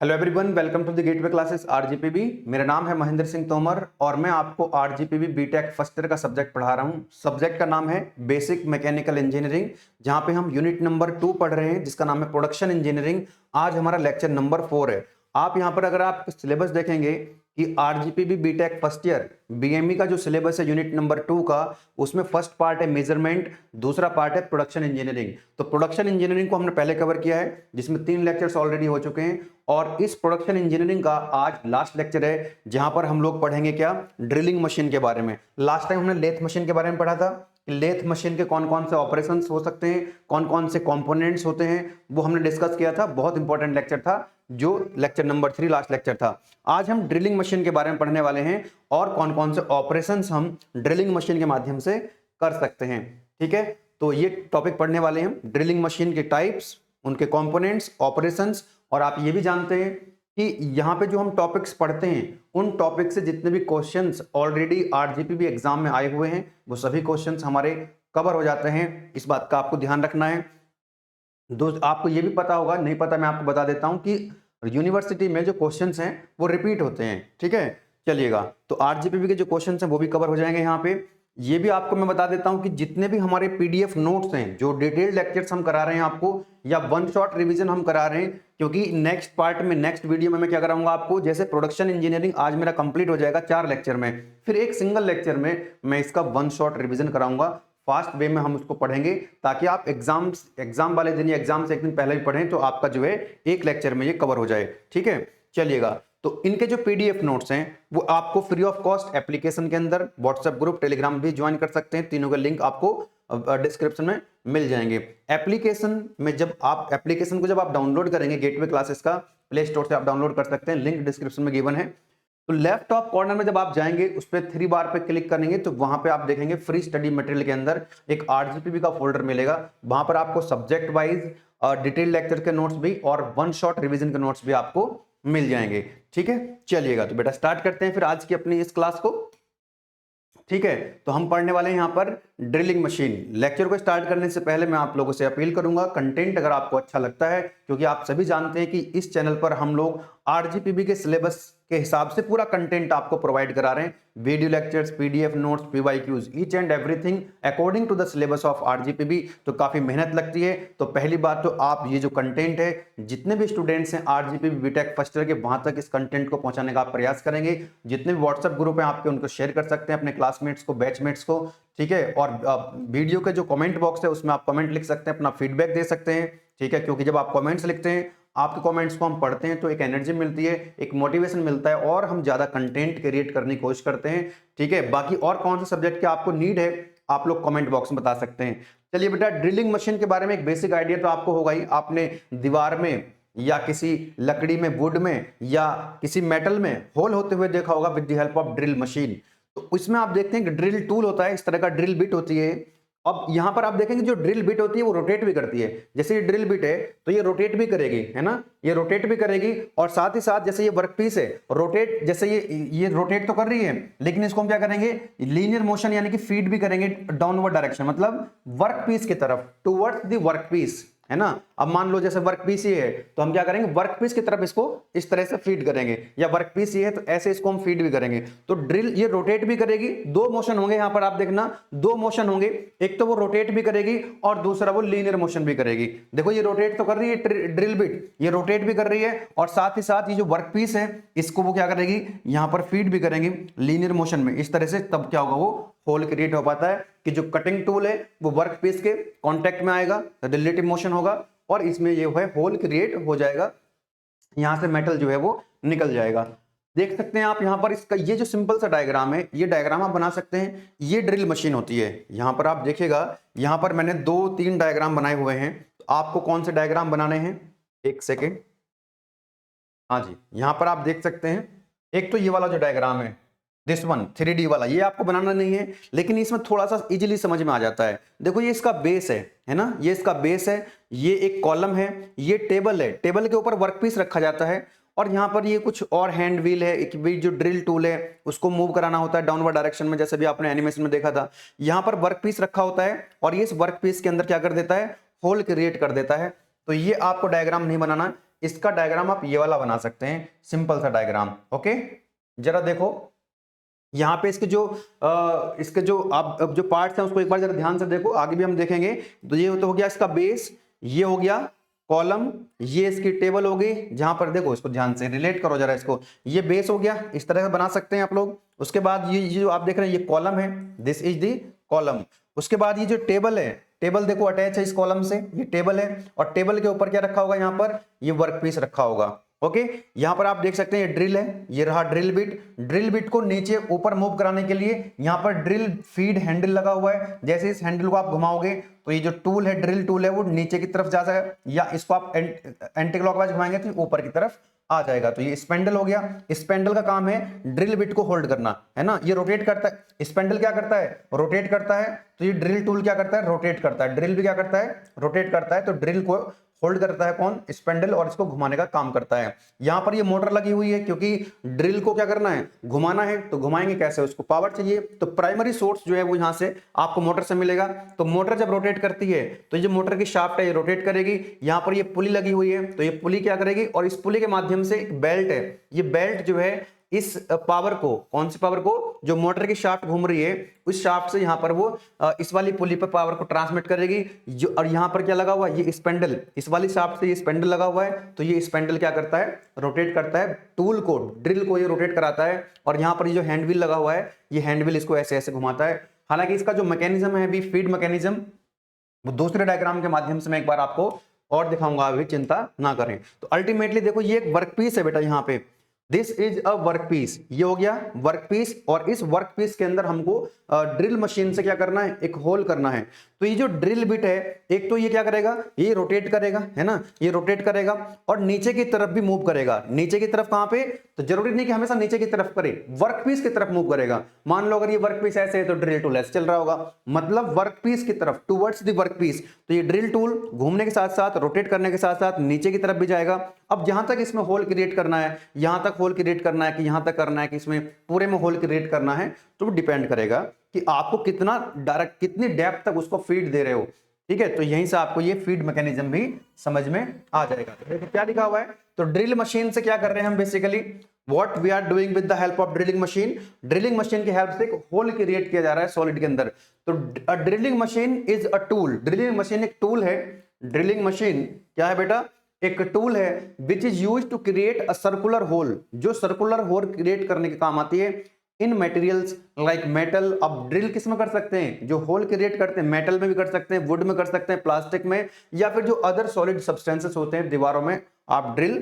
Hello everyone, welcome to the gateway classes RGPV. मेरा नाम है महेंद्र सिंह तोमर और मैं आपको आरजीपीबी बीटेक फर्स्ट ईयर का सब्जेक्ट पढ़ा रहा हूं। सब्जेक्ट का नाम है बेसिक मैकेनिकल इंजीनियरिंग, जहां पे हम यूनिट नंबर 2 पढ़ रहे हैं जिसका नाम है प्रोडक्शन इंजीनियरिंग। आज हमारा लेक्चर नंबर 4 है। आप यहां पर अगर आप सिलेबस देखेंगे कि आरजीपीबी बीटेक फर्स्ट ईयर बीएमई का जो सिलेबस है यूनिट नंबर 2 का, उसमें फर्स्ट पार्ट है मेजरमेंट, दूसरा पार्ट है प्रोडक्शन इंजीनियरिंग। तो प्रोडक्शन इंजीनियरिंग को हमने पहले कवर किया है जिसमें 3 लेक्चर्स ऑलरेडी हो चुके हैं और इस प्रोडक्शन इंजीनियरिंग का आज लास्ट लेक्चर है जहां पर हम लोग पढ़ेंगे क्या, ड्रिलिंग मशीन के बारे में। लास्ट टाइम हमने लेथ मशीन के बारे में पढ़ा था कि लेथ मशीन के कौन कौन से ऑपरेशंस हो सकते हैं, कौन कौन से कंपोनेंट्स होते हैं, वो हमने डिस्कस किया था। बहुत इंपॉर्टेंट लेक्चर था जो लेक्चर नंबर 3 लास्ट लेक्चर था। आज हम ड्रिलिंग मशीन के बारे में पढ़ने वाले हैं और कौन कौन से ऑपरेशंस हम ड्रिलिंग मशीन के माध्यम से कर सकते हैं। ठीक है, तो ये टॉपिक पढ़ने वाले हैं, ड्रिलिंग मशीन के टाइप्स, उनके कंपोनेंट्स, ऑपरेशंस। और आप ये भी जानते हैं कि यहाँ पे जो हम टॉपिक्स पढ़ते हैं उन टॉपिक से जितने भी क्वेश्चंस ऑलरेडी आरजीपीबी एग्जाम में आए हुए हैं वो सभी क्वेश्चंस हमारे कवर हो जाते हैं। इस बात का आपको ध्यान रखना है। दोस्त, आपको ये भी पता होगा, नहीं पता मैं आपको बता देता हूं कि यूनिवर्सिटी में जो क्वेश्चंस हैं वो रिपीट होते हैं। ठीक है, चलिएगा, तो आरजीपीवी के जो क्वेश्चंस हैं वो भी कवर हो जाएंगे यहाँ पे। ये भी आपको मैं बता देता हूं कि जितने भी हमारे पीडीएफ नोट्स हैं, जो डिटेल्ड लेक्चर्स हम करा रहे हैं आपको, या वन शॉट रिवीजन हम करा रहे हैं, क्योंकि नेक्स्ट पार्ट में, नेक्स्ट वीडियो में मैं क्या कराऊंगा आपको, जैसे प्रोडक्शन इंजीनियरिंग आज मेरा कंप्लीट हो जाएगा 4 लेक्चर में, फिर एक सिंगल लेक्चर में मैं इसका वन शॉट रिवीजन कराऊंगा। फास्ट वे में हम उसको पढ़ेंगे ताकि आप एग्जाम वाले दिन या एग्जाम से एक दिन पहले भी पढ़ें तो आपका जो है एक लेक्चर में ये कवर हो जाए। ठीक है, चलिएगा, तो इनके जो पीडीएफ नोट्स हैं वो आपको फ्री ऑफ कॉस्ट एप्लीकेशन के अंदर व्हाट्सएप ग्रुप, टेलीग्राम भी ज्वाइन कर सकते हैं। तीनों का लिंक आपको डिस्क्रिप्शन में मिल जाएंगे। एप्लीकेशन में जब आप एप्लीकेशन को जब आप डाउनलोड करेंगे गेटवे क्लासेस का, प्ले स्टोर से आप डाउनलोड कर सकते हैं, लिंक डिस्क्रिप्शन में गिवन है। तो लेफ्ट टॉप कॉर्नर में जब आप जाएंगे उस पर 3 बार पे क्लिक करेंगे तो वहां पे आप देखेंगे फ्री स्टडी मटेरियल के अंदर एक आरजीपीवी का फोल्डर मिलेगा। वहां पर आपको सब्जेक्ट वाइज डिटेल लेक्चर के नोट्स भी और वन शॉट रिवीजन के नोट्स भी आपको मिल जाएंगे। ठीक है, चलिएगा, तो बेटा स्टार्ट करते हैं फिर आज की अपनी इस क्लास को। ठीक है, तो हम पढ़ने वाले हैं यहाँ पर ड्रिलिंग मशीन। लेक्चर को स्टार्ट करने से पहले मैं आप लोगों से अपील करूंगा, कंटेंट अगर आपको अच्छा लगता है, क्योंकि आप सभी जानते हैं कि इस चैनल पर हम लोग आरजीपीवी के सिलेबस के हिसाब से पूरा कंटेंट आपको प्रोवाइड करा रहे हैं। Video lectures, PDF notes, PYQs, each and everything according to the syllabus of RGPV. तो काफी मेहनत लगती है। तो पहली बात तो आप ये जो कंटेंट है, जितने भी स्टूडेंट्स हैं आरजीपीवी बीटेक फर्स्ट ईयर के, वहां तक इस कंटेंट को पहुंचाने का आप प्रयास करेंगे। जितने भी व्हाट्सएप ग्रुप हैं आपके, उनको शेयर कर सकते हैं अपने क्लासमेट्स को, बैचमेट्स को। ठीक है, और वीडियो के जो कमेंट बॉक्स है उसमें आप कमेंट लिख सकते हैं, अपना फीडबैक दे सकते हैं। ठीक है, क्योंकि जब आप कमेंट्स लिखते हैं, आपके कमेंट्स को हम पढ़ते हैं तो एक एनर्जी मिलती है, एक मोटिवेशन मिलता है और हम ज्यादा कंटेंट क्रिएट करने की कोशिश करते हैं। ठीक है, बाकी और कौन से सब्जेक्ट के आपको नीड है आप लोग कमेंट बॉक्स में बता सकते हैं। चलिए बेटा, ड्रिलिंग मशीन के बारे में एक बेसिक आइडिया तो आपको होगा ही। आपने दीवार में या किसी लकड़ी में, वुड में या किसी मेटल में होल होते हुए देखा होगा with the help of drill machine. तो इसमें आप देखते हैं कि ड्रिल टूल होता है, इस तरह का ड्रिल बिट होती है। अब यहां पर आप देखेंगे जो ड्रिल बिट होती है वो रोटेट भी करती है। जैसे ये ड्रिल बिट है तो ये रोटेट भी करेगी, है ना, ये रोटेट भी करेगी। और साथ ही साथ जैसे ये वर्कपीस है, रोटेट, जैसे ये रोटेट तो कर रही है, लेकिन इसको हम क्या करेंगे, लीनियर मोशन यानी कि फीड भी करेंगे डाउनवर्ड डायरेक्शन, मतलब वर्कपीस की तरफ, टुवर्ड्स द वर्कपीस, है ना। अब मान लो जैसे वर्कपीस ये है तो हम क्या करेंगे, वर्कपीस की तरफ इसको इस तरह से फीड करेंगे, या वर्कपीस ये है तो ऐसे इसको हम फीड भी करेंगे। तो ड्रिल ये रोटेट भी करेगी। 2 मोशन होंगे यहां पर, आप देखना 2 मोशन होंगे, एक तो वो रोटेट भी करेगी और दूसरा वो लीनियर मोशन भी करेगी। देखो ये रोटेट तो कर रही है ड्रिल बिट, ये रोटेट भी कर रही है और साथ ही साथ ये जो वर्कपीस है इसको वो क्या करेगी, यहां पर फीड भी करेंगे लीनियर मोशन में, इस तरह से। तब क्या होगा, वो होल क्रिएट हो पाता है कि जो कटिंग टूल है वो वर्कपीस के कांटेक्ट में आएगा, रिलेटिव मोशन होगा और इसमें ये है होल क्रिएट हो जाएगा, यहां से मेटल जो है वो निकल जाएगा। देख सकते हैं आप यहां पर इसका ये जो सिंपल सा डायग्राम है, ये डायग्राम आप बना सकते हैं। ये ड्रिल मशीन होती है। यहां पर आप देखिएगा, यहां पर मैंने 2-3 डायग्राम बनाए हुए हैं। तो आपको कौन से डायग्राम बनाने हैं, एक सेकेंड, हाँ जी, यहां पर आप देख सकते हैं। एक तो ये वाला जो डायग्राम है, दिस वन 3D वाला, ये आपको बनाना नहीं है, लेकिन इसमें थोड़ा सा इजीली समझ में आ जाता है। देखो ये इसका बेस है ना, ये इसका बेस है, ये एक कॉलम है, ये टेबल है, टेबल के ऊपर वर्कपीस रखा जाता है और यहाँ पर ये कुछ और हैंड व्हील है, एक भी जो ड्रिल टूल है उसको मूव कराना होता है डाउनवर्ड डायरेक्शन में, जैसे भी आपने एनिमेशन में देखा था। यहाँ पर वर्कपीस रखा होता है और ये इस वर्कपीस के अंदर क्या कर देता है, होल क्रिएट कर देता है। तो ये आपको डायग्राम नहीं बनाना, इसका डायग्राम आप ये वाला बना सकते हैं, सिंपल सा डायग्राम। ओके, जरा देखो यहाँ पे इसके जो आप अब जो पार्ट्स हैं उसको एक बार जरा ध्यान से देखो, आगे भी हम देखेंगे। तो ये तो हो गया इसका बेस, ये हो गया कॉलम, ये इसकी टेबल हो गई। जहां पर देखो इसको ध्यान से रिलेट करो जरा इसको, ये बेस हो गया, इस तरह से बना सकते हैं आप लोग। उसके बाद ये जो आप देख रहे हैं ये कॉलम है, दिस इज द कॉलम। उसके बाद ये जो टेबल है, टेबल देखो अटैच है इस कॉलम से, ये टेबल है, और टेबल के ऊपर क्या रखा होगा, यहाँ पर ये वर्क पीस रखा होगा। ओके, यहां पर आप देख सकते हैं ये ड्रिल है, ये रहा ड्रिल बिट। ड्रिल बिट को नीचे ऊपर मूव कराने के लिए यहां पर ड्रिल फीड हैंडल लगा हुआ है। जैसे इस हैंडल को आप घुमाओगे तो ये जो टूल है, ड्रिल टूल है, वो नीचे की तरफ जा जाएगा, या इसको आप एंटी क्लॉकवाइज घुमाएंगे तो ऊपर की तरफ आ जाएगा। तो ये स्पेंडल हो गया। स्पेंडल का काम है ड्रिल बिट को होल्ड करना, है ना। ये रोटेट करता है, स्पेंडल क्या करता है, रोटेट करता है। तो ये ड्रिल टूल क्या करता है, रोटेट करता है। ड्रिल भी क्या करता है, रोटेट करता है। तो ड्रिल को होल्ड करता है कौन, स्पेंडल, और इसको घुमाने का काम करता है। यहां पर ये मोटर लगी हुई है, क्योंकि ड्रिल को क्या करना है, घुमाना है। तो घुमाएंगे कैसे, उसको पावर चाहिए। तो प्राइमरी सोर्स जो है वो यहां से आपको मोटर से मिलेगा। तो मोटर जब रोटेट करती है तो ये मोटर की शाफ्ट है, ये रोटेट करेगी। यहां पर ये पुली लगी हुई है, तो ये पुली क्या करेगी, और इस पुली के माध्यम से एक बेल्ट है, ये बेल्ट जो है इस पावर को, कौन सी पावर को, जो मोटर की शाफ्ट घूम रही है उस शाफ्ट से यहां पर वो इस वाली पुली पर पावर को ट्रांसमिट करेगी। जो और यहां पर क्या लगा हुआ है, ये स्पेंडल, इस वाली शाफ्ट से ये स्पेंडल लगा हुआ है। तो ये स्पेंडल क्या करता है, रोटेट करता है टूल को, ड्रिल को ये रोटेट कराता है। और यहां पर ये जो हैंड व्हील लगा हुआ है, ये हैंड व्हील इसको ऐसे ऐसे घुमाता है। हालांकि इसका जो मैकेनिज्म है अभी फीड मैकेनिज्म, वो दूसरे डायग्राम के माध्यम से मैं एक बार आपको और दिखाऊंगा, अभी चिंता ना करें। तो अल्टीमेटली देखो ये एक वर्कपीस है बेटा, यहाँ पे दिस इज अ वर्कपीस, ये हो गया वर्कपीस। और इस वर्कपीस के अंदर हमको ड्रिल मशीन से क्या करना है, एक होल करना है। तो ये जो ड्रिल बिट है, एक तो ये क्या करेगा, ये रोटेट करेगा, है ना, ये रोटेट करेगा और नीचे की तरफ भी मूव करेगा। नीचे की तरफ कहां पे, तो जरूरी नहीं कि हमेशा नीचे की तरफ करे, वर्कपीस की तरफ मूव करेगा। मान लो अगर ये वर्कपीस ऐसे है तो ड्रिल टूल ऐसे चल रहा होगा, मतलब वर्कपीस की तरफ, टुवर्ड्स द वर्कपीस। तो ये ड्रिल टूल घूमने के साथ साथ, रोटेट करने के साथ साथ नीचे की तरफ भी जाएगा। अब जहां तक इसमें होल क्रिएट करना है, यहां तक होल क्रिएट करना है कि यहां तक करना है कि इसमें पूरे में होल क्रिएट करना है, तो डिपेंड करेगा कि आपको कितना डायरेक्ट, कितनी डेप्थ तक उसको फीड दे रहे हो। ठीक है, तो यहीं से आपको ये फीड मैकेनिज्म भी समझ में आ जाएगा। तो देखो क्या लिखा हुआ है, तो ड्रिल मशीन से क्या कर रहे हैं हम basically, what we are doing with the help of drilling machine. Drilling machine की हेल्प से एक होल क्रिएट किया जा रहा है सॉलिड के अंदर। तो drilling machine is a tool, drilling machine एक टूल है। ड्रिलिंग मशीन क्या है बेटा, एक टूल है which is use to create a circular hole, जो सर्कुलर होल क्रिएट करने के काम आती है इन मटेरियल्स लाइक मेटल। अब ड्रिल किस में कर सकते हैं, जो होल क्रिएट करते हैं मेटल में भी कर सकते हैं, वुड में कर सकते हैं, प्लास्टिक में, या फिर जो अदर सॉलिड सब्सटेंसेस होते हैं दीवारों में आप ड्रिल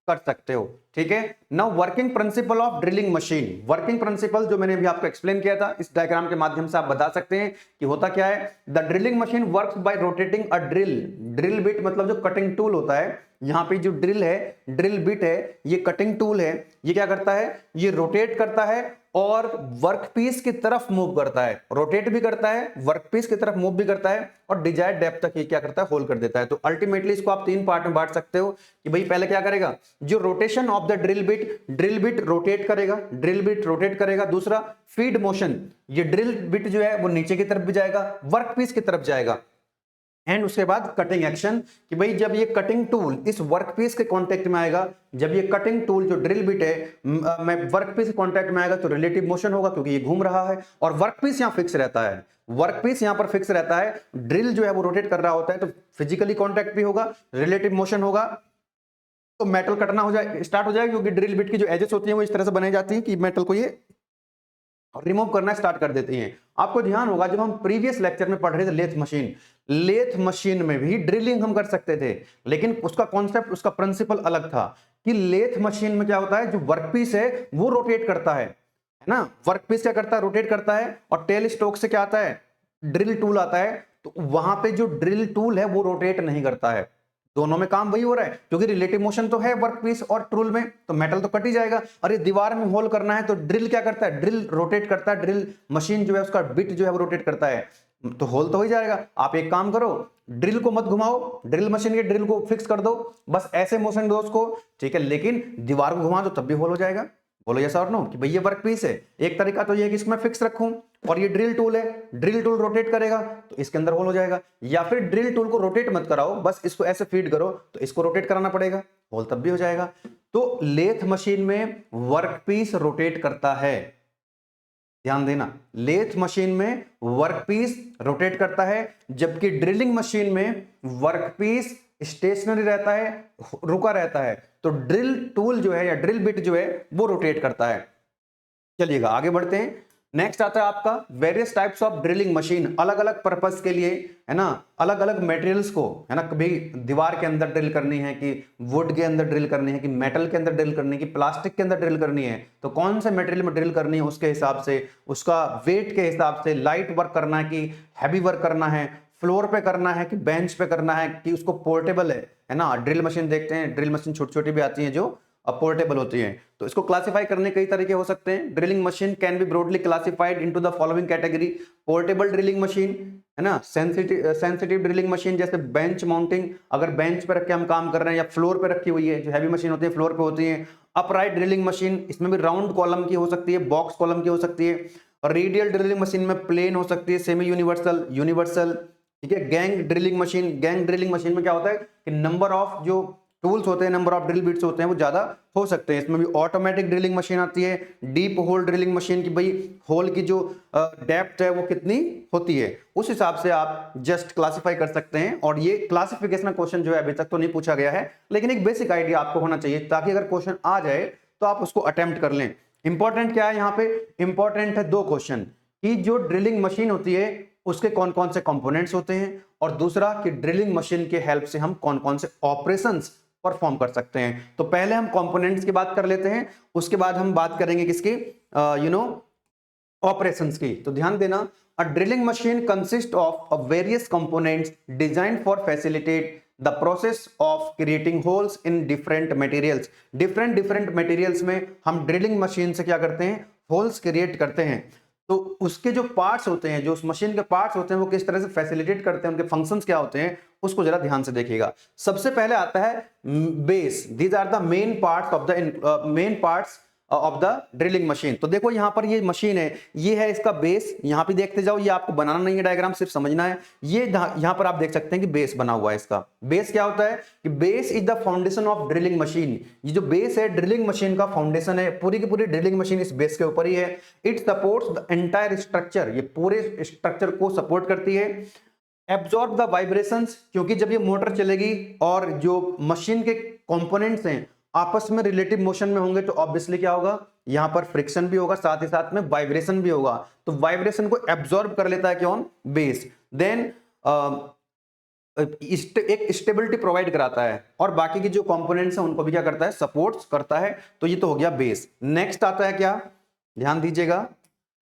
कर सकते हो। ठीक है, now working principle of drilling machine. Working principle जो मैंने अभी आपको एक्सप्लेन किया था, इस डायग्राम के माध्यम से आप बता सकते हैं कि होता क्या है। The drilling machine works by rotating a drill. Drill bit मतलब जो कटिंग टूल होता है, यहाँ पे जो ड्रिल है, ड्रिल बिट है, ये कटिंग टूल है, ये क्या करता है, ये रोटेट करता है और वर्कपीस की तरफ मूव करता है। रोटेट भी करता है, वर्कपीस की तरफ मूव भी करता है, और डिजायर्ड डेप्थ तक ये क्या करता है, होल कर देता है। तो अल्टीमेटली इसको आप तीन पार्ट में बांट सकते हो कि भाई पहले क्या करेगा, जो rotation of the drill bit rotate करेगा, ड्रिल बिट रोटेट करेगा। दूसरा फीड मोशन, ये ड्रिल बिट जो है वो नीचे की तरफ भी जाएगा, वर्कपीस की तरफ जाएगा। एंड उसके बाद कटिंग एक्शन, कि भाई जब ये कटिंग टूल इस वर्कपीस के कांटेक्ट में आएगा, जब ये कटिंग टूल जो ड्रिल बिट है मैं वर्कपीस के कांटेक्ट में आएगा तो रिलेटिव मोशन होगा, क्योंकि ये घूम रहा है और वर्कपीस यहां फिक्स रहता है। वर्कपीस यहां पर फिक्स रहता है, ड्रिल जो है वो रोटेट कर रहा होता है, तो फिजिकली कांटेक्ट भी होगा, रिलेटिव मोशन होगा, तो मेटल कटना हो जाए स्टार्ट हो जाएगा, क्योंकि ड्रिल बिट की जो एजेस होती हैं वो इस तरह से बनाई जाती है कि मेटल को ये रिमूव करना स्टार्ट कर देती हैं। आपको ध्यान होगा जब हम प्रीवियस लेक्चर में पढ़ रहे थे लेथ मशीन में भी ड्रिलिंग हम कर सकते थे, लेकिन उसका कॉन्सेप्ट, उसका प्रिंसिपल अलग था कि लेथ मशीन में क्या होता है, जो वर्कपीस है वो रोटेट करता है ना, वर्कपीस क्या करता है, रोटेट करता है, और टेल स्टोक से क्या आता है, ड्रिल टूल आता है। तो वहां पे जो ड्रिल टूल है वो रोटेट नहीं करता है, दोनों में काम वही हो रहा है, क्योंकि रिलेटिव मोशन तो है वर्कपीस और टूल में, तो मेटल तो कट ही जाएगा। और ये दीवार में होल करना है तो ड्रिल क्या करता है, ड्रिल रोटेट करता है, ड्रिल मशीन जो है उसका बिट जो है वो रोटेट करता है, तो होल तो हो ही जाएगा। आप एक काम करो, ड्रिल को मत घुमाओ, ड्रिल मशीन के ड्रिल को फिक्स कर दो, बस ऐसे मोशन दो उसको, ठीक है, लेकिन दीवार को घुमा दो तब भी होल हो जाएगा। बोलो यस और नो, कि भैया वर्क पीस है। एक तरीका तो ये है कि इसमें फिक्स रखूं, और ये ड्रिल टूल है, ड्रिल टूल रोटेट करेगा तो इसके अंदर होल हो जाएगा। या फिर ड्रिल टूल को रोटेट मत कराओ, बस इसको ऐसे फीड करो तो इसको रोटेट कराना पड़ेगा। होल तब भी हो जाएगा। तो लेथ मशीन में वर्कपीस रोटेट करता है, ध्यान देना, लेथ मशीन में वर्कपीस रोटेट करता है, जबकि ड्रिलिंग मशीन में वर्कपीस स्टेशनरी रहता है, रुका रहता है। तो ड्रिल टूल जो है या ड्रिल बिट जो है वो रोटेट करता है। चलिएगा आगे बढ़ते हैं। नेक्स्ट आता है आपका various types of drilling machine, अलग अलग पर्पस के लिए, है ना, अलग अलग मटेरियल्स को, है ना, कभी दीवार के अंदर ड्रिल करनी है कि वुड के अंदर ड्रिल करनी है कि मेटल के अंदर ड्रिल करनी है कि प्लास्टिक के अंदर ड्रिल करनी है, तो कौन से मटेरियल में ड्रिल करनी है उसके हिसाब से, उसका वेट के हिसाब से, लाइट वर्क करना है कि हैवी वर्क करना है, फ्लोर पे करना है कि बेंच पे करना है कि उसको पोर्टेबल है ना। ड्रिल मशीन देखते हैं, ड्रिल मशीन छोटी छोटी भी आती हैं जो पोर्टेबल होती हैं, तो इसको क्लासिफाई करने कई तरीके हो सकते हैं। Drilling machine can be broadly classified into the following category: portable drilling machine, है ना, सेंसिटिव ड्रिलिंग मशीन जैसे बेंच माउंटिंग, अगर बेंच पे रख के हम काम कर रहे हैं, या फ्लोर पे रखी हुई है, जो हैवी मशीन होती है फ्लोर पे होती है। अपराइट ड्रिलिंग मशीन, इसमें भी राउंड कॉलम की हो सकती है, बॉक्स कॉलम की हो सकती है। और रेडियल ड्रिलिंग मशीन में प्लेन हो सकती है, सेमी यूनिवर्सल, यूनिवर्सल, ठीक है। Gang drilling machine, gang drilling machine में क्या होता है कि नंबर ऑफ जो टूल्स होते हैं, नंबर ऑफ ड्रिल बिट्स होते हैं वो ज्यादा हो सकते हैं। इसमें भी ऑटोमेटिक ड्रिलिंग मशीन आती है। डीप होल ड्रिलिंग मशीन की भाई होल की जो डेप्थ है वो कितनी होती है, उस हिसाब से आप जस्ट क्लासिफाई कर सकते हैं। और ये क्लासिफिकेशन क्वेश्चन जो है अभी तक तो नहीं पूछा गया है, लेकिन एक बेसिक आइडिया आपको होना चाहिए ताकि अगर क्वेश्चन आ जाए तो आप उसको अटेम्प्ट कर लें। इंपॉर्टेंट क्या है यहाँ पे, इंपॉर्टेंट है दो क्वेश्चन कि जो ड्रिलिंग मशीन होती है उसके कौन कौन से कंपोनेंट्स होते हैं, और दूसरा कि ड्रिलिंग मशीन के हेल्प से हम कौन कौन से ऑपरेशंस परफॉर्म कर सकते हैं। तो पहले हम कंपोनेंट्स की बात कर लेते हैं, उसके बाद हम बात करेंगे किसकी, ऑपरेशंस की। तो ध्यान देना, a drilling machine consist of various components designed for facilitate the process of creating holes in different materials. Different materials में हम ड्रिलिंग मशीन से क्या करते हैं, होल्स क्रिएट करते हैं। तो उसके जो पार्ट्स होते हैं, जो उस मशीन के पार्ट्स होते हैं, वो किस तरह से फैसिलिटेट करते हैं, उनके फंक्शंस क्या होते हैं, उसको जरा ध्यान से देखिएगा। सबसे पहले आता है base. These are the main parts of the drilling machine. तो देखो यहां पर ये मशीन है, ये है इसका बेस। यहां पे देखते जाओ, ये आपको बनाना नहीं है डायग्राम, सिर्फ समझना है। ये यहां पर आप देख सकते हैं कि बेस बना हुआ है। इसका बेस क्या होता है कि base is the foundation of drilling machine. ये जो बेस है ड्रिलिंग मशीन का फाउंडेशन है, पूरी की पूरी ड्रिलिंग मशीन इस बेस के ऊपर ही है। It supports the entire structure, ये पूरे स्ट्रक्चर को सपोर्ट करती है। एब्जॉर्ब द वाइब्रेशंस, क्योंकि जब ये मोटर चलेगी और जो मशीन के कंपोनेंट्स हैं आपस में रिलेटिव मोशन में होंगे, तो ऑब्वियसली क्या होगा, यहां पर फ्रिक्शन भी होगा, साथ ही साथ में वाइब्रेशन भी होगा। तो वाइब्रेशन को एब्जॉर्ब कर लेता है कौन, बेस। देन एक स्टेबिलिटी प्रोवाइड कराता है, और बाकी की जो कंपोनेंट्स हैं उनको भी क्या करता है, सपोर्ट्स करता है। तो ये तो हो गया बेस। नेक्स्ट आता है क्या, ध्यान दीजिएगा,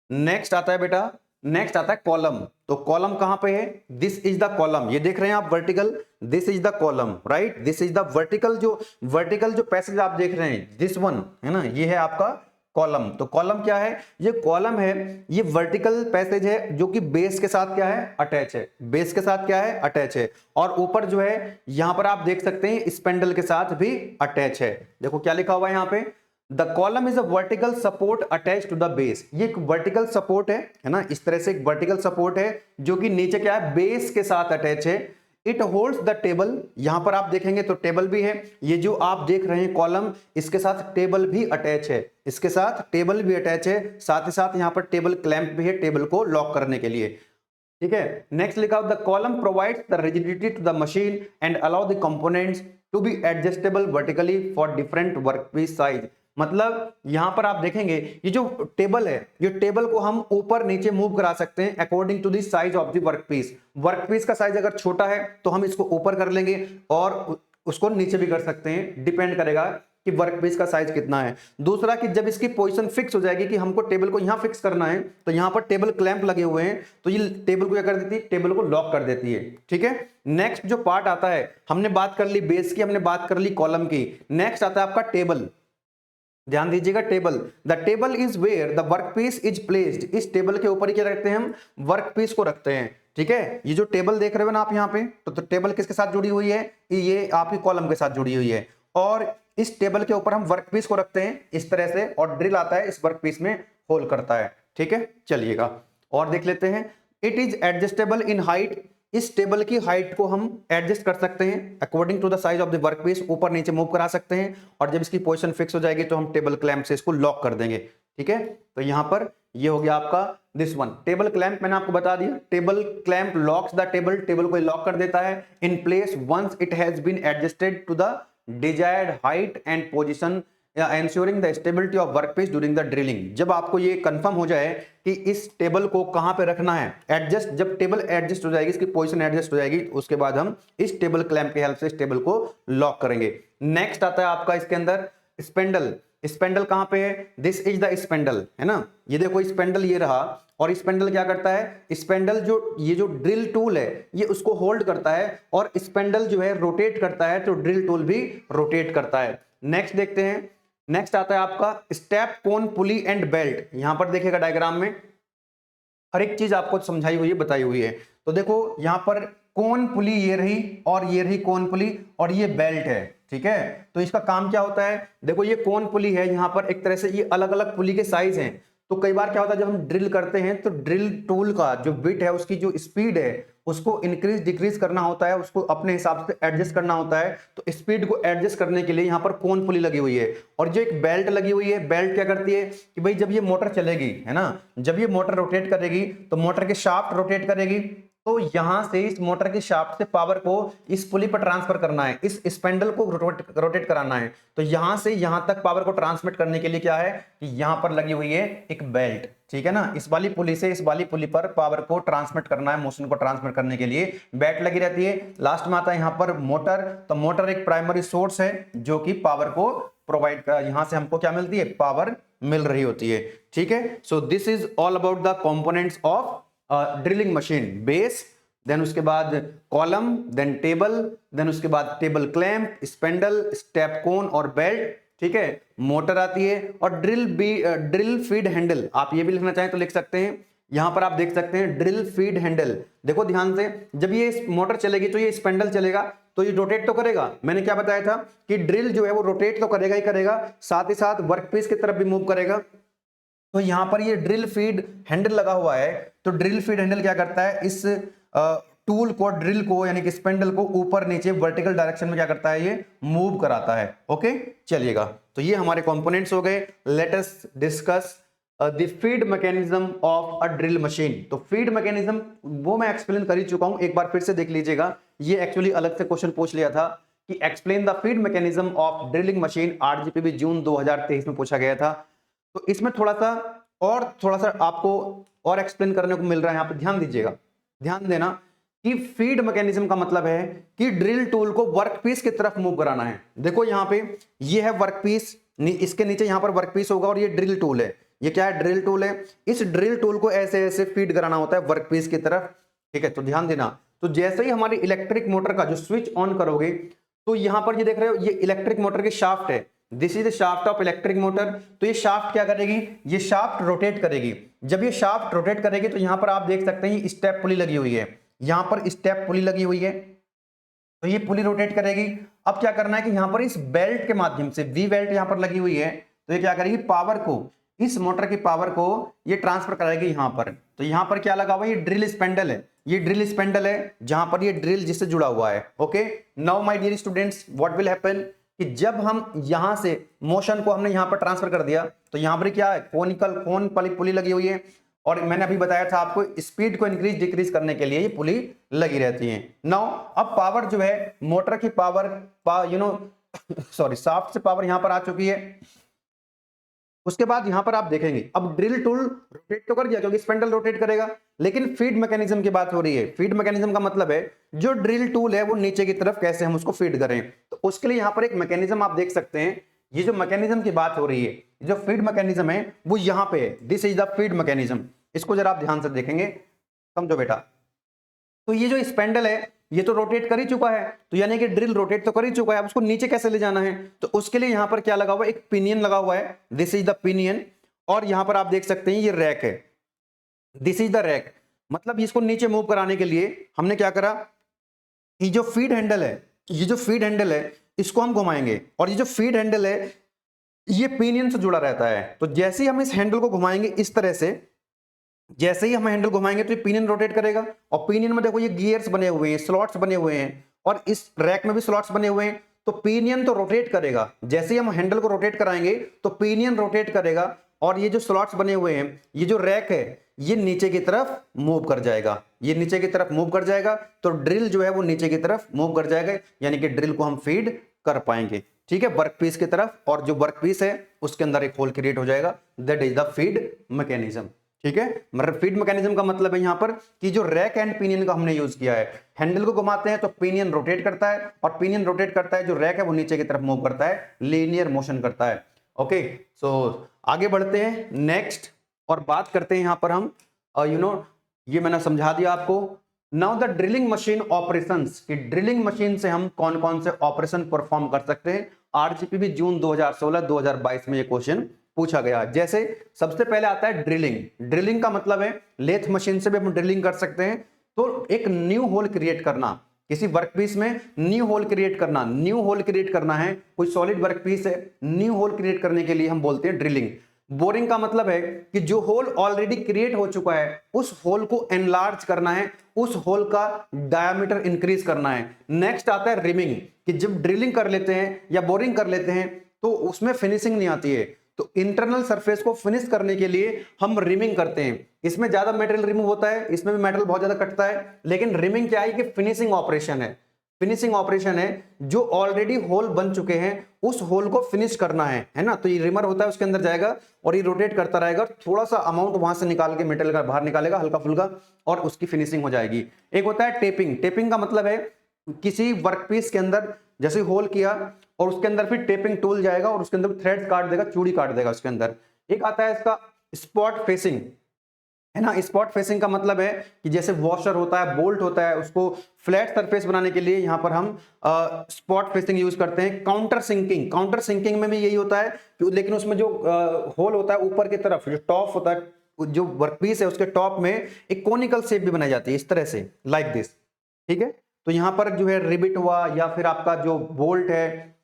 नेक्स्ट आता है बेटा, नेक्स्ट आता है कॉलम। तो कॉलम कहां पे है, दिस इज द कॉलम। ये देख रहे हैं आप vertical, this is the column, right, this is the vertical जो पैसेज आप देख रहे हैं, दिस वन है ना, ये है आपका कॉलम। तो कॉलम क्या है, ये कॉलम है, ये वर्टिकल पैसेज है जो कि बेस के साथ क्या है, अटैच है। बेस के साथ क्या है, अटैच है। और ऊपर जो है यहां पर आप देख सकते हैं स्पेंडल के साथ भी अटैच है। देखो क्या लिखा हुआ है यहां पे, the column is a vertical support attach to the base. ये एक वर्टिकल सपोर्ट है ना, इस तरह से एक वर्टिकल सपोर्ट है जो कि नीचे क्या है, बेस के साथ अटैच है। इट होल्ड्स द टेबल, यहां पर आप देखेंगे तो टेबल भी है। ये जो आप देख रहे हैं कॉलम, इसके साथ टेबल भी अटैच है, इसके साथ टेबल भी अटैच है, साथ ही साथ यहां पर टेबल क्लैंप भी है, टेबल को लॉक करने के लिए। ठीक है, नेक्स्ट लिखा, the column provides the rigidity to the machine and allow the components to be adjustable vertically for different workpiece size. मतलब यहां पर आप देखेंगे ये जो टेबल है, ये टेबल को हम ऊपर नीचे मूव करा सकते हैं according to the size of the workpiece. Workpiece का साइज अगर छोटा है तो हम इसको ऊपर कर लेंगे और उसको नीचे भी कर सकते हैं, डिपेंड करेगा कि वर्कपीस का साइज कितना है। दूसरा कि जब इसकी पोजीशन फिक्स हो जाएगी कि हमको टेबल को यहां फिक्स करना है, तो यहां पर टेबल क्लैंप लगे हुए हैं, तो ये टेबल को क्या कर देती है, टेबल को लॉक कर देती है। ठीक है, नेक्स्ट जो पार्ट आता है, हमने बात कर ली बेस की, हमने बात कर ली कॉलम की, नेक्स्ट आता है आपका टेबल। ध्यान दीजिएगा, table, the table is where the workpiece is placed. इस टेबल के ऊपर ही क्या रखते हैं हम, वर्कपीस को रखते हैं। ठीक है, ये जो टेबल देख रहे हो ना आप यहाँ पे, तो टेबल किसके साथ जुड़ी हुई है, ये आपकी कॉलम के साथ जुड़ी हुई है, और इस टेबल के ऊपर हम वर्कपीस को रखते हैं इस तरह से, और ड्रिल आता है इस वर्कपीस में होल करता है। ठीक है, चलिएगा और देख लेते हैं। It is adjustable in height, इस टेबल की हाइट को हम एडजस्ट कर सकते हैं according to the size of the workpiece, ऊपर नीचे मूव करा सकते हैं, और जब इसकी पोजीशन फिक्स हो जाएगी तो हम टेबल क्लैंप से इसको लॉक कर देंगे। ठीक है, तो यहां पर ये हो गया आपका दिस वन टेबल क्लैंप। मैंने आपको बता दिया table clamp locks the table, table को लॉक कर देता है in place once it has been adjusted to the desired height and position ensuring the stability of workpiece during the drilling। जब आपको ये कंफर्म हो जाए कि इस टेबल को कहां पे रखना है, एडजस्ट, जब टेबल एडजस्ट हो जाएगी, इसकी पोजीशन एडजस्ट हो जाएगी, उसके बाद हम इस टेबल क्लैंप की हेल्प से इस टेबल को लॉक करेंगे। नेक्स्ट आता है आपका इसके अंदर स्पेंडल। स्पेंडल कहां पे है, दिस इज द स्पेंडल, है ना, ये देखो स्पेंडल ये रहा, और स्पेंडल क्या करता है, स्पेंडल जो ये जो ड्रिल टूल है ये उसको होल्ड करता है, और स्पेंडल जो है रोटेट करता है, तो ड्रिल टूल भी रोटेट करता है। नेक्स्ट देखते हैं, नेक्स्ट आता है आपका step cone pulley and belt. यहां पर देखिएगा डायग्राम में हर एक चीज आपको समझाई हुई है, बताई हुई है। तो देखो यहां पर कोन पुली ये रही, और ये रही कोन पुली, और ये बेल्ट है। ठीक है, तो इसका काम क्या होता है, देखो ये कोन पुली है, यहां पर एक तरह से ये अलग अलग पुली के साइज हैं। तो कई बार क्या होता है जब हम ड्रिल करते हैं तो ड्रिल टूल का जो बिट है उसकी जो स्पीड है उसको इंक्रीज डिक्रीज करना होता है, उसको अपने हिसाब से एडजस्ट करना होता है। तो स्पीड को एडजस्ट करने के लिए यहाँ पर कोन पुली लगी हुई है, और जो एक बेल्ट लगी हुई है, बेल्ट क्या करती है कि भाई जब ये मोटर चलेगी, है ना, जब ये मोटर रोटेट करेगी तो मोटर के शाफ्ट रोटेट करेगी, तो यहां से इस मोटर के शाफ्ट से पावर को इस पुली पर ट्रांसफर करना है, इस स्पेंडल को रोटेट कराना है। तो यहां से यहां तक पावर को ट्रांसमिट करने के लिए क्या है कि यहां पर लगी हुई है एक बेल्ट। ठीक है ना, इस वाली पुली से इस वाली पुली पर पावर को ट्रांसमिट करना है, मोशन को ट्रांसमिट करने के लिए बेल्ट लगी रहती है। लास्ट में आता है यहां पर मोटर। तो मोटर एक प्राइमरी सोर्स है जो कि पावर को प्रोवाइड कर, यहां से हमको क्या मिलती है, पावर मिल रही होती है। ठीक है, so this is all about the components of drilling machine. Base, then उसके बाद कॉलम, देन टेबल, देन उसके बाद table clamp, spindle, step cone और बेल्ट। ठीक है, मोटर आती है, और ड्रिल फीड हैंडल, आप ये भी लिखना चाहें तो लिख सकते हैं। यहां पर आप देख सकते हैं ड्रिल फीड हैंडल। देखो ध्यान से, जब ये मोटर चलेगी तो ये स्पेंडल चलेगा, तो ये रोटेट तो करेगा। मैंने क्या बताया था कि ड्रिल जो है वो रोटेट तो करेगा ही करेगा, साथ ही साथ वर्कपीस की तरफ भी मूव करेगा। तो यहां पर ये ड्रिल फीड हैंडल लगा हुआ है, तो ड्रिल फीड हैंडल क्या करता है, इस टूल को, ड्रिल को यानी कि स्पेंडल को ऊपर नीचे वर्टिकल डायरेक्शन में क्या करता है, ये मूव कराता है। ओके, चलिएगा, तो ये हमारे कंपोनेंट्स हो गए। Let us discuss the feed mechanism of a drill machine. तो फीड मैकेनिज्म वो मैं एक्सप्लेन कर ही चुका हूं, एक बार फिर से देख लीजिएगा। ये एक्चुअली अलग से क्वेश्चन पूछ लिया था कि explain the feed mechanism of drilling machine, RGPV June 2023 में पूछा गया था। तो इसमें थोड़ा सा आपको और एक्सप्लेन करने को मिल रहा है। यहां पे ध्यान दीजिएगा, ध्यान देना कि फीड मैकेनिज्म का मतलब है कि ड्रिल टूल को वर्कपीस की तरफ मूव कराना है। देखो यहां पे ये है वर्कपीस, इसके नीचे यहां पर वर्कपीस होगा, और ये ड्रिल टूल है। ये क्या है, ड्रिल टूल है। इस ड्रिल टूल को ऐसे ऐसे फीड कराना होता है वर्कपीस की तरफ। ठीक है, तो ध्यान देना। तो जैसे ही हमारी इलेक्ट्रिक मोटर का जो स्विच ऑन करोगे, तो यहां पर ये देख रहे हो, ये इलेक्ट्रिक मोटर की शाफ्ट है, this is the shaft of electric motor. तो ये शाफ्ट क्या करेगी, ये शाफ्ट रोटेट करेगी। जब ये शाफ्ट रोटेट करेगी तो यहां पर आप देख सकते हैं स्टेप पुली लगी हुई है, यहां पर स्टेप पुली लगी हुई है, तो ये पुली रोटेट करेगी। अब क्या करना है कि यहां पर इस बेल्ट के माध्यम से, वी बेल्ट यहां पर लगी हुई है, तो ये क्या करेगी, पावर को, इस मोटर की पावर को ये ट्रांसफर कराएगी यहां पर। तो यहां पर क्या लगा हुआ है, ये ड्रिल स्पेंडल है, ये ड्रिल स्पेंडल है जहां पर ये ड्रिल जिससे जुड़ा हुआ है। Okay, now my dear students, what will happen कि जब हम यहां से मोशन को हमने यहां पर ट्रांसफर कर दिया, तो यहां पर क्या है, कोन पुली लगी हुई है, और मैंने अभी बताया था आपको स्पीड को इंक्रीज डिक्रीज करने के लिए ये पुली लगी रहती है। नाउ अब पावर जो है, मोटर की पावर, सॉरी, शाफ्ट से पावर यहां पर आ चुकी है। उसके बाद यहां पर आप देखेंगे अब ड्रिल टूल रोटेट तो कर दिया क्योंकि स्पेंडल रोटेट करेगा, लेकिन फीड मैकेनिज्म की बात हो रही है। फीड मैकेनिज्म का मतलब है जो ड्रिल टूल है वो नीचे की तरफ कैसे हम उसको फीड करें। तो उसके लिए यहां पर एक मैकेनिज्म आप देख सकते हैं। ये जो मैकेनिज्म की बात हो रही है, जो फीड मैकेनिज्म है वो यहां पे है, this is the feed mechanism. इसको जरा आप ध्यान से देखेंगे, समझो बेटा। तो ये जो स्पेंडल है ये तो रोटेट कर ही चुका है, तो यानी कि ड्रिल रोटेट तो कर ही चुका है, अब उसको नीचे कैसे ले जाना है, तो उसके लिए यहां पर क्या लगा हुआ है, एक पिनियन लगा हुआ है, दिस इज द पिनियन। और यहां पर आप देख सकते हैं ये रैक है, दिस इज द रैक। मतलब इसको नीचे मूव कराने के लिए हमने क्या करा, ये जो फीड हैंडल है, ये जो फीड हैंडल है इसको हम घुमाएंगे, और ये जो फीड हैंडल है ये पिनियन से जुड़ा रहता है। तो जैसे ही हम इस हैंडल को घुमाएंगे इस तरह से, जैसे ही हम हैंडल घुमाएंगे तो ये पिनियन रोटेट करेगा, और पिनियन में देखो ये गियर्स बने हुए हैं, स्लॉट्स बने हुए हैं, और इस रैक में भी स्लॉट्स बने हुए हैं, तो पिनियन तो रोटेट करेगा। जैसे ही हम हैंडल को रोटेट कराएंगे तो पिनियन रोटेट करेगा, और ये जो स्लॉट्स बने हुए हैं, ये जो रैक है, ये नीचे की तरफ मूव कर जाएगा, ये नीचे की तरफ मूव कर जाएगा, तो ड्रिल जो है वो नीचे की तरफ मूव कर जाएगा, यानी कि ड्रिल को हम फीड कर पाएंगे, ठीक है, वर्कपीस की तरफ। और जो वर्कपीस है उसके अंदर एक होल क्रिएट हो जाएगा, that is the feed mechanism, ठीक है। मतलब फीड मैकेनिज्म का मतलब है यहां पर कि जो रैक एंड पिनियन का हमने यूज किया है, हैंडल को घुमाते हैं तो पिनियन रोटेट करता है, और पिनियन रोटेट करता है, जो रैक है वो नीचे की तरफ मूव करता है, लीनियर मोशन करता है। ओके, सो आगे बढ़ते हैं नेक्स्ट, और बात करते हैं यहां पर हम ये मैंने समझा दिया आपको। Now the drilling machine operations, कि ड्रिलिंग मशीन से हम कौन कौन से ऑपरेशन परफॉर्म कर सकते हैं। आरजीपीबी जून 2016-2022 में ये क्वेश्चन पूछा गया। जैसे सबसे पहले आता है ड्रिलिंग। ड्रिलिंग का मतलब है लेथ मशीन से भी हम ड्रिलिंग कर सकते हैं। तो एक न्यू होल क्रिएट करना, किसी वर्कपीस में न्यू होल क्रिएट करना, न्यू होल क्रिएट करना है, कोई सॉलिड वर्कपीस है, न्यू होल क्रिएट करने के लिए हम बोलते हैं ड्रिलिंग। बोरिंग का मतलब है कि जो होल ऑलरेडी क्रिएट हो चुका है उस होल को एनलार्ज करना है, उस होल का डायमीटर इंक्रीज करना है। नेक्स्ट आता है रिमिंग, कि जब ड्रिलिंग कर लेते हैं या बोरिंग कर लेते हैं तो उसमें फिनिशिंग नहीं आती है, तो इंटरनल सरफेस को फिनिश करने के लिए हम रिमिंग करते हैं। इसमें ज्यादा मेटेरियल रिमूव होता है, इसमें भी मेटेरियल बहुत ज्यादा कटता है, लेकिन रिमिंग क्या है कि फिनिशिंग ऑपरेशन है। फिनिशिंग ऑपरेशन है, जो ऑलरेडी होल बन चुके हैं उस होल को फिनिश करना है ना। तो ये रिमर होता है, उसके अंदर जाएगा और ये रोटेट करता रहेगा, थोड़ा सा अमाउंट वहां से निकाल के मेटेरियल का बाहर निकालेगा हल्का फुल्का, और उसकी फिनिशिंग हो जाएगी। एक होता है टेपिंग। टेपिंग का मतलब है किसी वर्कपीस के अंदर जैसे होल किया और उसके अंदर फिर टेपिंग टूल जाएगा और उसके अंदर थ्रेड्स काट देगा, चूड़ी काट देगा उसके अंदर। एक आता है इसका स्पॉट फेसिंग, है ना। स्पॉट फेसिंग का मतलब है कि जैसे वॉशर होता है, बोल्ट होता है, उसको फ्लैट सरफेस बनाने के लिए यहां पर हम स्पॉट फेसिंग यूज करते हैं। काउंटर सिंकिंग, काउंटर सिंकिंग में भी यही होता है, लेकिन उसमें जो होल होता है ऊपर की तरफ, जो टॉप होता है, जो वर्कपीस है उसके टॉप में एक कोनिकल शेप भी बनाई जाती है इस तरह से, लाइक दिस, ठीक है। तो यहां पर जो है रिबिट हुआ या फिर आपका जो बोल्ट है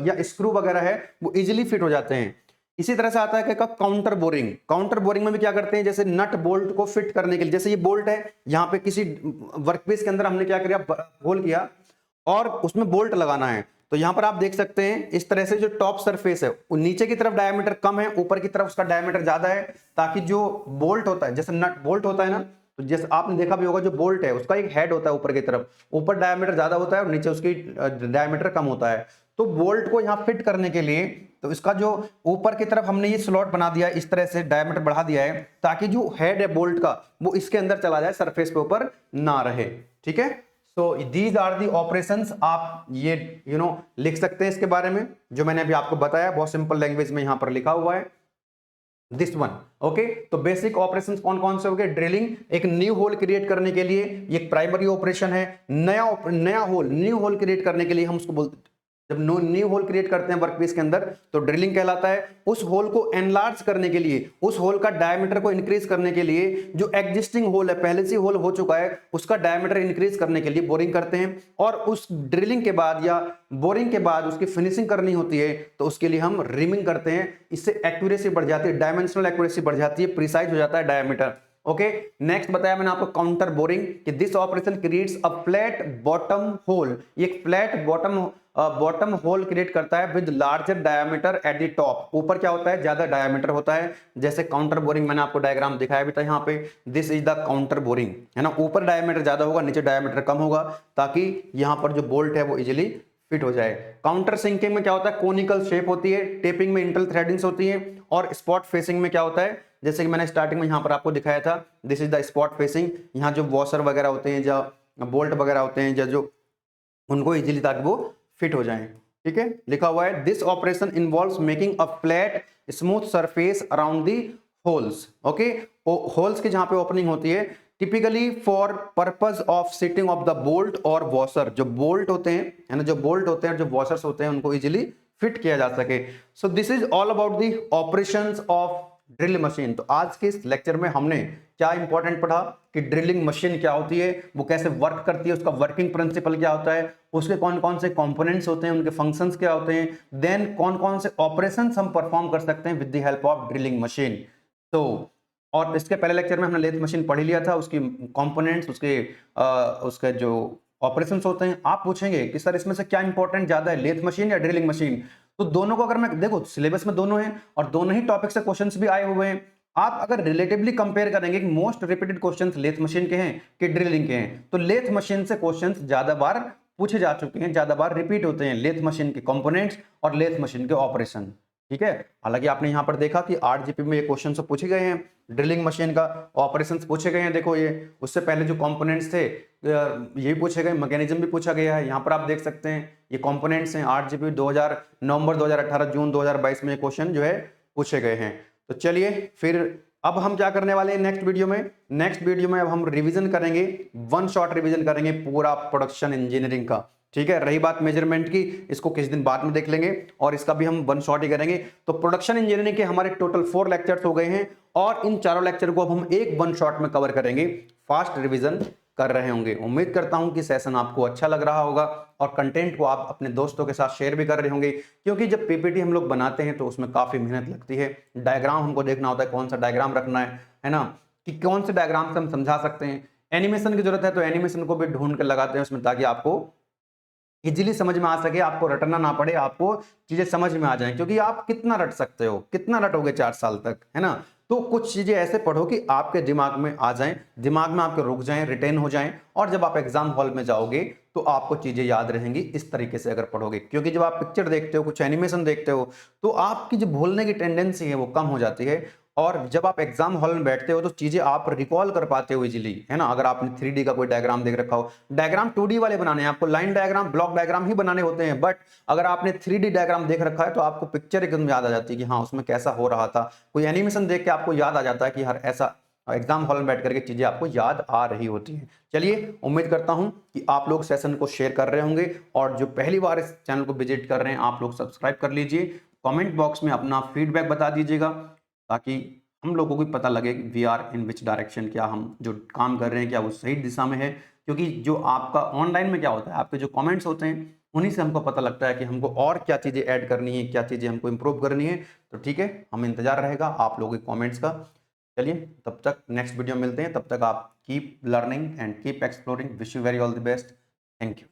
या स्क्रू वगैरह है वो इजिली फिट हो जाते हैं। इसी तरह से आता है क्या, काउंटर बोरिंग। काउंटर बोरिंग में भी क्या करते हैं, जैसे नट बोल्ट को फिट करने के लिए, जैसे ये बोल्ट है, यहाँ पे किसी वर्कपीस के अंदर हमने क्या किया, होल किया और उसमें बोल्ट लगाना है। तो यहां पर आप देख सकते हैं इस तरह से जो टॉप सरफेस है नीचे की तरफ डायमीटर कम है, ऊपर की तरफ उसका डायमीटर ज्यादा है, ताकि जो बोल्ट होता है, जैसे नट बोल्ट होता है ना, तो जैसे आपने देखा भी होगा जो बोल्ट है उसका एक हेड होता है ऊपर की तरफ, ऊपर डायमीटर ज्यादा होता है और नीचे उसकी डायमीटर कम होता है। तो बोल्ट को यहां फिट करने के लिए तो इसका जो ऊपर की तरफ हमने ये स्लॉट बना दिया, इस तरह से डायमीटर बढ़ा दिया है, ताकि जो हेड है बोल्ट का वो इसके अंदर चला जाए, सरफेस के ऊपर ना रहे, ठीक है। So these are the operations. आप ये लिख सकते हैं इसके बारे में, जो मैंने अभी आपको बताया बहुत सिंपल लैंग्वेज में यहां पर लिखा हुआ है, दिस वन। ओके, तो बेसिक ऑपरेशंस कौन कौन से हो गए। ड्रिलिंग, एक न्यू होल क्रिएट करने के लिए ये प्राइमरी ऑपरेशन है। नया होल, न्यू होल क्रिएट करने के लिए हम उसको बोलते, जब न्यू होल क्रिएट करते हैं वर्कपीस के अंदर तो ड्रिलिंग कहलाता है। उस होल को एनलार्ज करने के लिए, उस होल का डायमीटर को इंक्रीज करने के लिए, जो एग्जिस्टिंग होल है, पहले से होल हो चुका है, उसका डायमीटर इंक्रीज करने के लिए बोरिंग करते हैं। और उस ड्रिलिंग के बाद या बोरिंग के बाद उसकी फिनिशिंग करनी होती है तो उसके लिए हम रिमिंग करते हैं। इससे एक्यूरेसी बढ़ जाती है, डायमेंशनल एक्यूरेसी बढ़ जाती है, प्रिसाइज हो जाता है डायमीटर। ओके, नेक्स्ट बताया मैंने आपको काउंटर बोरिंग, कि this operation creates a flat bottom hole. ये एक फ्लैट बॉटम होल क्रिएट करता है with larger diameter at the top. ऊपर क्या होता है, ज्यादा डायमीटर होता है। जैसे काउंटर बोरिंग मैंने आपको डायग्राम दिखाया भी था यहाँ पे, this is the counter boring, है ना। ऊपर डायमीटर ज्यादा होगा, नीचे डायमीटर कम होगा, ताकि यहाँ पर जो बोल्ट है वो इजिली फिट हो जाए। काउंटर सिंकिंग में क्या होता है, कोनिकल शेप होती है। टेपिंग में इंटरनल थ्रेडिंग्स होती है। और स्पॉट फेसिंग में क्या होता है, जैसे कि मैंने स्टार्टिंग में यहां पर आपको दिखाया था, this is the spot facing. यहाँ जो वॉशर वगैरह होते हैं, जो बोल्ट वगैरह होते हैं, जो उनको इजीली, ताकि वो फिट हो जाएं, ठीक है। लिखा हुआ है this operation involves making a flat smooth surface around the holes. Okay, holes की जहां पे ओपनिंग होती है, typically for purpose of sitting of the bolt और वॉशर। जो बोल्ट होते हैं, है ना, जो बोल्ट होते हैं, जो वॉशर्स होते हैं, उनको इजीली फिट किया जा सके। सो this is all about the operations of drill machine. तो आज के इस लेक्चर में हमने क्या इंपॉर्टेंट पढ़ा, कि ड्रिलिंग मशीन क्या होती है, वो कैसे वर्क करती है, उसका वर्किंग प्रिंसिपल क्या होता है, उसके कौन कौन से कंपोनेंट्स होते हैं, उनके फंक्शंस क्या होते हैं, देन कौन कौन से ऑपरेशंस हम परफॉर्म कर सकते हैं with the help of drilling machine. तो और इसके पहले लेक्चर में हमने लेथ मशीन पढ़ ही लिया था, उसकी कंपोनेंट्स, उसके जो ऑपरेशंस होते हैं। आप पूछेंगे कि सर इसमें से क्या इंपॉर्टेंट ज्यादा है, लेथ मशीन या ड्रिलिंग मशीन? तो दोनों को अगर मैं देखो, सिलेबस में दोनों हैं और दोनों ही टॉपिक से क्वेश्चंस भी आए हुए हैं। आप अगर रिलेटिवली कंपेयर करेंगे कि most repeated questions lathe machine के हैं कि ड्रिलिंग के हैं, तो लेथ मशीन से क्वेश्चंस ज्यादा बार पूछे जा चुके हैं, ज्यादा बार रिपीट होते हैं लेथ मशीन के कंपोनेंट्स और लेथ मशीन के ऑपरेशन। ठीक है, हालांकि आपने यहां पर देखा कि 8 GP में ये क्वेश्चन तो पूछे गए हैं, ड्रिलिंग मशीन का ऑपरेशंस पूछे गए हैं। देखो ये उससे पहले जो कंपोनेंट्स थे ये भी पूछे गए, मैकेनिज्म भी पूछा गया है। यहाँ पर आप देख सकते हैं ये कंपोनेंट्स हैं। 8 GP नवंबर 2018 जून 2022 में ये क्वेश्चन जो है पूछे गए हैं। तो चलिए फिर अब हम क्या करने वाले हैं नेक्स्ट वीडियो में अब हम रिवीजन करेंगे, वन शॉट रिवीजन करेंगे पूरा प्रोडक्शन इंजीनियरिंग का। ठीक है, रही बात मेजरमेंट की, इसको किसी दिन बाद में देख लेंगे और इसका भी हम वन शॉट ही करेंगे। तो प्रोडक्शन इंजीनियरिंग के हमारे टोटल 4 लेक्चर्स हो गए हैं और इन चारों लेक्चर को अब हम एक वन शॉट में कवर करेंगे, फास्ट रिवीजन कर रहे होंगे। उम्मीद करता हूं कि सेशन आपको अच्छा लग रहा होगा और कंटेंट को आप अपने दोस्तों के साथ शेयर भी कर रहे होंगे, क्योंकि जब पीपीटी हम लोग बनाते हैं तो उसमें काफी मेहनत लगती है। डायग्राम हमको देखना होता है, कौन सा डायग्राम रखना है ना, कि कौन से डायग्राम से हम समझा सकते हैं। एनिमेशन की जरूरत है तो एनिमेशन को भी ढूंढ कर लगाते हैं उसमें, ताकि आपको इजीली समझ में आ सके, आपको रटना ना पड़े, आपको चीजें समझ में आ जाएं। क्योंकि आप कितना रट सकते हो, कितना रटोगे 4 साल तक, है ना। तो कुछ चीजें ऐसे पढ़ो कि आपके दिमाग में आ जाएं, दिमाग में आपके रुक जाएं, रिटेन हो जाएं, और जब आप एग्जाम हॉल में जाओगे तो आपको चीजें याद रहेंगी इस तरीके से अगर पढ़ोगे। क्योंकि जब आप पिक्चर देखते हो, कुछ एनिमेशन देखते हो, तो आपकी जो भूलने की टेंडेंसी है वो कम हो जाती है। और जब आप एग्जाम हॉल में बैठते हो तो चीजें आप रिकॉल कर पाते हो इजीली, है ना। अगर आपने 3D का कोई डायग्राम देख रखा हो, डायग्राम 2D वाले बनाने हैं आपको, लाइन डायग्राम, ब्लॉक डायग्राम ही बनाने होते हैं, बट अगर आपने 3D डायग्राम देख रखा है तो आपको पिक्चर एकदम याद आ जाती है कि हाँ उसमें कैसा हो रहा था। कोई एनिमेशन देख के आपको याद आ जाता है कि हर ऐसा एग्जाम हॉल में बैठ करके चीजें आपको याद आ रही होती हैं। चलिए, उम्मीद करता हूं कि आप लोग सेशन को शेयर कर रहे होंगे, और जो पहली बार इस चैनल को विजिट कर रहे हैं आप लोग सब्सक्राइब कर लीजिए। कमेंट बॉक्स में अपना फीडबैक बता दीजिएगा, ताकि हम लोगों को भी पता लगे कि we are in which direction, क्या हम जो काम कर रहे हैं क्या वो सही दिशा में है। क्योंकि जो आपका ऑनलाइन में क्या होता है, आपके जो कमेंट्स होते हैं उन्हीं से हमको पता लगता है कि हमको और क्या चीज़ें ऐड करनी है, क्या चीज़ें हमको इम्प्रूव करनी है। तो ठीक है, हम इंतजार रहेगा आप लोगों के कमेंट्स का। चलिए, तब तक नेक्स्ट वीडियो मिलते हैं, तब तक आप keep learning and keep exploring. Wish you very all the best. Thank you.